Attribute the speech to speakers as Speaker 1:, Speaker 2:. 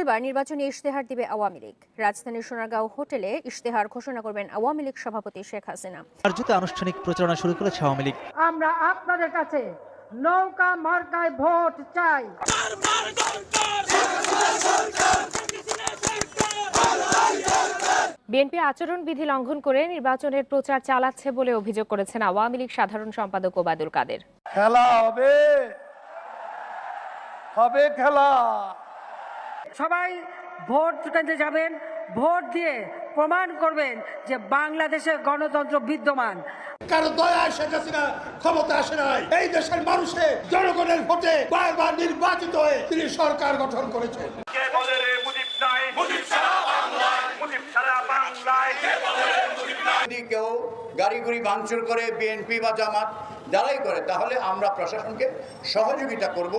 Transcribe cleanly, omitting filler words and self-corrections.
Speaker 1: মঙ্গলবার নির্বাচনী ইশতেহার দিবে আওয়ামী লীগ। রাজধানীর সোনারগাঁও হোটেলে ইশতেহার ঘোষণা করবেন আওয়ামী লীগ সভাপতি শেখ হাসিনা।
Speaker 2: কার্যত আনুষ্ঠানিক প্রচারণা শুরু করেছে আওয়ামী লীগ।
Speaker 3: আমরা আপনাদের কাছে নৌকা মার্কায় ভোট চাই।
Speaker 4: বিএনপি আচরণবিধি লঙ্ঘন করে নির্বাচনের প্রচার চালাচ্ছে বলে অভিযোগ করেছেন আওয়ামী লীগ সাধারণ সম্পাদক ওবায়দুল কাদের।
Speaker 5: খেলা হবে খেলা।
Speaker 3: সবাই ভোট কেন্দ্রে যাবেন, ভোট দিয়ে প্রমাণ করবেন যে বাংলাদেশে গণতন্ত্র বিদ্যমান।
Speaker 5: কারো দয়া শেখ হাসিনা ক্ষমতা আসে নাই। এই দেশের মানুষের জনগণের ভোটে বারবার নির্বাচিত হয়ে তিনি সরকার গঠন করেছেন।
Speaker 6: যদি কেউ গাড়ি ভাঙচুর করে বিএনপি বা জামাত যারাই করে, তাহলে আমরা প্রশাসনকে সহযোগিতা করব।